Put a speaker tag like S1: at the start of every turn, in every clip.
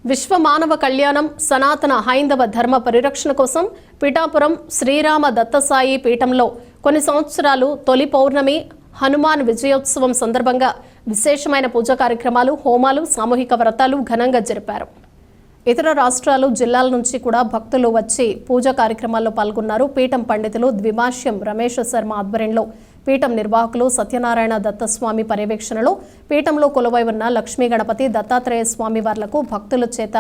S1: విశ్వ మానవ కళ్యాణం సనాతన హైందవ ధర్మ పరిరక్షణ కోసం పిఠాపురం శ్రీరామ దత్తసాయి పీఠంలో కొన్ని సంవత్సరాలు తొలి పౌర్ణమి హనుమాన్ విజయోత్సవం సందర్భంగా విశేషమైన పూజా కార్యక్రమాలు, హోమాలు, సామూహిక వ్రతాలు ఘనంగా జరిపారు. ఇతర రాష్ట్రాలు, జిల్లాల నుంచి కూడా భక్తులు వచ్చి పూజా కార్యక్రమాల్లో పాల్గొన్నారు. పీఠం పండితులు ద్విభాష్యం రమేష్ శర్మ ఆధ్వర్యంలో పీఠం నిర్వాహకులు సత్యనారాయణ దత్తస్వామి పర్యవేక్షణలో పీఠంలో కొలువై ఉన్న లక్ష్మీ గణపతి దత్తాత్రేయ స్వామి వార్లకు భక్తుల చేత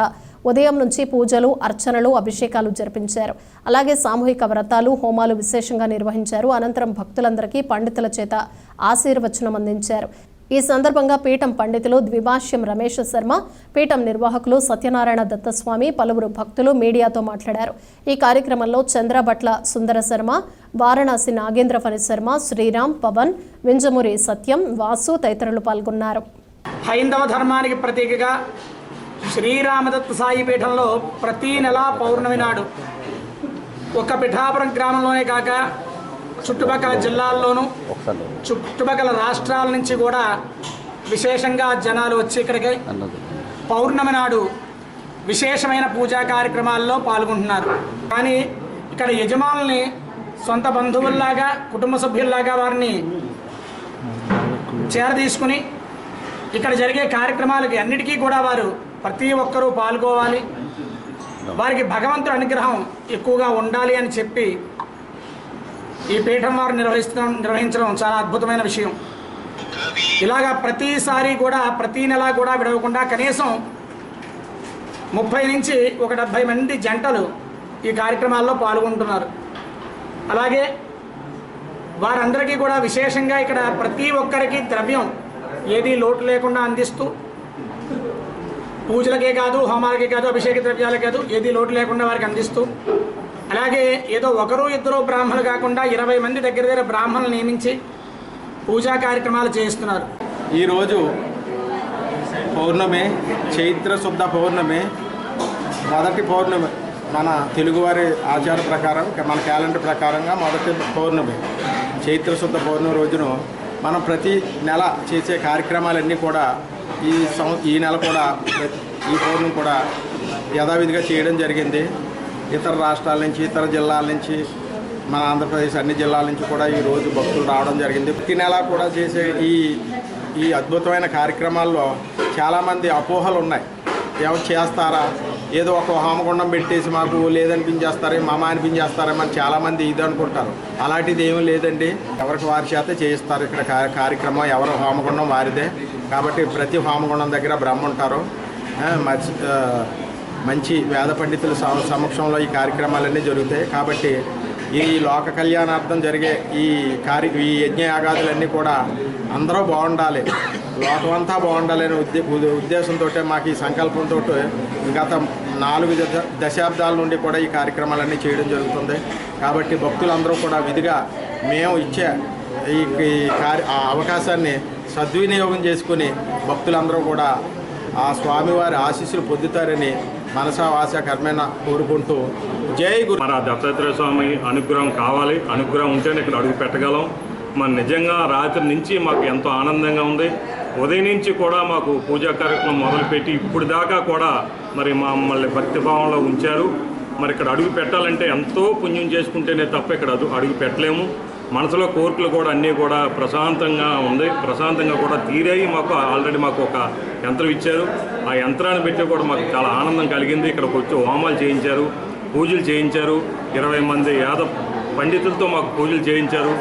S1: ఉదయం నుంచి పూజలు, అర్చనలు, అభిషేకాలు జరిపించారు. అలాగే సామూహిక వ్రతాలు, హోమాలు విశేషంగా నిర్వహించారు. అనంతరం భక్తులందరికీ పండితుల చేత ఆశీర్వచనం అందించారు. ఈ సందర్భంగా పీఠం పండితులు ద్విభాష్యం రమేష్ శర్మ, పీఠం నిర్వాహకులు సత్యనారాయణ దత్తస్వామి, పలువురు భక్తులు మీడియాతో మాట్లాడారు. ఈ కార్యక్రమంలో చంద్రభట్ల సుందర శర్మ, వారణాసి నాగేంద్ర ఫణి శర్మ, శ్రీరామ్, పవన్, వింజమూరి సత్యం, వాసు తదితరులు పాల్గొన్నారు.
S2: హైందవ ధర్మానికి ప్రతీకగా శ్రీరామదత్త సాయి పీఠంలో ప్రతి నెలా పౌర్ణమి నాడు ఒక పిఠాపురం గ్రామంలోనే కాక చుట్టుపక్కల జిల్లాల్లోనూ చుట్టుపక్కల రాష్ట్రాల నుంచి కూడా విశేషంగా జనాలు వచ్చి ఇక్కడికి పౌర్ణమి నాడు విశేషమైన పూజా కార్యక్రమాల్లో పాల్గొంటున్నారు. కానీ ఇక్కడ యజమానుల్ని సొంత బంధువుల్లాగా, కుటుంబ సభ్యుల్లాగా వారిని చేరదీసుకుని ఇక్కడ జరిగే కార్యక్రమాలకి అన్నిటికీ కూడా వారు ప్రతి ఒక్కరూ పాల్గొవాలి, వారికి భగవంతుడి అనుగ్రహం ఎక్కువగా ఉండాలి అని చెప్పి ఈ పీఠం వారు నిర్వహించడం చాలా అద్భుతమైన విషయం. ఇలాగా ప్రతిసారి కూడా ప్రతి నెల కూడా విడవకుండా కనీసం 30 నుంచి 70 మంది జంటలు ఈ కార్యక్రమాల్లో పాల్గొంటున్నారు. అలాగే వారందరికీ కూడా విశేషంగా ఇక్కడ ప్రతి ఒక్కరికి ద్రవ్యం ఏదీ లోటు లేకుండా అందిస్తూ పూజలకే కాదు, హోమాలకే కాదు, అభిషేక ద్రవ్యాలకే కాదు, ఏదీ లోటు లేకుండా వారికి అందిస్తూ, అలాగే ఏదో ఒకరు ఇద్దరు బ్రాహ్మణులు కాకుండా 20 మంది దగ్గర బ్రాహ్మణులు నియమించి పూజా కార్యక్రమాలు చేయిస్తున్నారు.
S3: ఈరోజు పౌర్ణమి, చైత్ర శుద్ధ పౌర్ణమి, మొదటి పౌర్ణమి. మన తెలుగువారి ఆచార ప్రకారం, మన క్యాలెండర్ ప్రకారంగా మొదటి పౌర్ణమి చైత్ర శుద్ధ పౌర్ణమి రోజును మనం ప్రతి నెల చేసే కార్యక్రమాలన్నీ కూడా ఈ నెల కూడా ఈ పౌర్ణమి కూడా యథావిధిగా చేయడం జరిగింది. ఇతర రాష్ట్రాల నుంచి, ఇతర జిల్లాల నుంచి, మన ఆంధ్రప్రదేశ్ అన్ని జిల్లాల నుంచి కూడా ఈరోజు భక్తులు రావడం జరిగింది. ప్రతి నెల కూడా చేసే ఈ అద్భుతమైన కార్యక్రమాల్లో చాలామంది అపోహలు ఉన్నాయి. ఎవరు చేస్తారా, ఏదో ఒక హోమగుండం పెట్టేసి మాకు లేదనిపించేస్తారే, మామ అనిపించేస్తారేమని చాలామంది ఇది అనుకుంటారు. అలాంటిది ఏమీ లేదండి. ఎవరికి వారి చేత చేయిస్తారు. ఇక్కడ కార్యక్రమం ఎవరి హోమగుండం వారిదే. కాబట్టి ప్రతి హోమగుండం దగ్గర బ్రహ్మ ఉంటారు. మంచి వేద పండితుల సమక్షంలో ఈ కార్యక్రమాలన్నీ జరుగుతాయి. కాబట్టి ఈ లోక కళ్యాణార్థం జరిగే ఈ యజ్ఞయాగాదులన్నీ కూడా అందరూ బాగుండాలి, లోకమంతా బాగుండాలి అనే ఉద్దేశంతో మాకు ఈ సంకల్పంతో గత 4 దశాబ్దాల నుండి కూడా ఈ కార్యక్రమాలన్నీ చేయడం జరుగుతుంది. కాబట్టి భక్తులందరూ కూడా విధిగా మేము ఇచ్చే ఈ అవకాశాన్ని సద్వినియోగం చేసుకుని భక్తులందరూ కూడా ఆ స్వామివారి ఆశీస్సులు పొందుతారని మనసా వాస కర్మేణ కోరుకుంటూ జై గురు.
S4: మన దత్తాత్రేయ స్వామి అనుగ్రహం కావాలి. అనుగ్రహం ఉంటేనే ఇక్కడ అడుగు పెట్టగలం. మన నిజంగా రాత్రి నుంచి మాకు ఎంతో ఆనందంగా ఉంది. ఉదయం నుంచి కూడా మాకు పూజా కార్యక్రమం మొదలుపెట్టి ఇప్పుడు దాకా కూడా మరి మమ్మల్ని భక్తిభావంలో ఉంచారు. మరి ఇక్కడ అడుగు పెట్టాలంటే ఎంతో పుణ్యం చేసుకుంటేనే తప్ప ఇక్కడ అడుగు పెట్టలేము. మనసులో కోరికలు కూడా అన్నీ కూడా ప్రశాంతంగా ఉంది, ప్రశాంతంగా కూడా తీరాయి. మాకు ఆల్రెడీ మాకు ఒక యంత్రం ఇచ్చారు. ఆ యంత్రాన్ని పెట్టి కూడా మాకు చాలా ఆనందం కలిగింది. ఇక్కడికి వచ్చి హోమాలు చేయించారు, పూజలు చేయించారు. 20 మంది యాదవ్ పండితులతో మాకు పూజలు చేయించారు.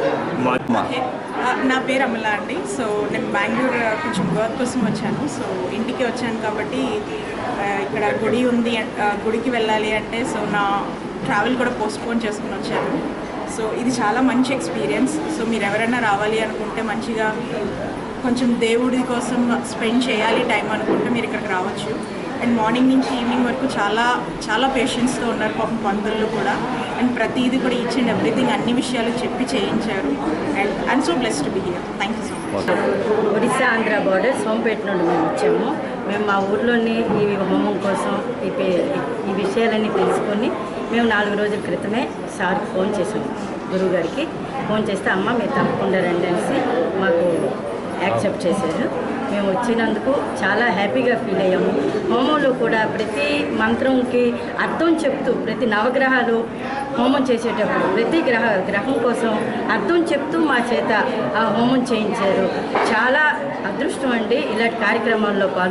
S5: నా పేరు అమల అండి. సో నేను బెంగళూరు కొంచెం వర్క్ కోసం వచ్చాను. సో ఇంటికి వచ్చాను కాబట్టి ఇక్కడ గుడి ఉంది, గుడికి వెళ్ళాలి అంటే సో నా ట్రావెల్ కూడా పోస్ట్పోన్ చేసుకుని వచ్చాను. సో ఇది చాలా మంచి ఎక్స్పీరియన్స్. సో మీరు ఎవరైనా రావాలి అనుకుంటే, మంచిగా కొంచెం దేవుడి కోసం స్పెండ్ చేయాలి టైం అనుకుంటే మీరు ఇక్కడికి రావచ్చు. అండ్ మార్నింగ్ నుంచి ఈవినింగ్ వరకు చాలా చాలా పేషెన్స్తో ఉన్నారు పాపం పంతులు కూడా. అండ్ ప్రతిదీ కూడా ఈచ్ అండ్ ఎవ్రీథింగ్ అన్ని విషయాలు చెప్పి చేయించారు. And I'm so blessed to be here. Thank you so much.
S6: Odisha Andhra border Sompeta నుండి మేము వచ్చాము. మేము మా ఊర్లోని ఈ హోమం కోసం ఈ విషయాలన్నీ తెలుసుకొని మేము 4 రోజుల క్రితమే సార్కి ఫోన్ చేసాము. గురువు గారికి ఫోన్ చేస్తే అమ్మ మీరు తప్పకుండా రండి అనేసి మాకు యాక్సెప్ట్ చేశారు. మేము వచ్చినందుకు చాలా హ్యాపీగా ఫీల్ అయ్యాము. హోమంలో కూడా ప్రతి మంత్రంకి అర్థం చెప్తూ, ప్రతి నవగ్రహాలు హోమం చేసేటప్పుడు ప్రతి గ్రహం కోసం అర్థం చెప్తూ మా చేత ఆ హోమం చేయించారు. చాలా అదృష్టం అండి ఇలాంటి కార్యక్రమాల్లో పాల్గొ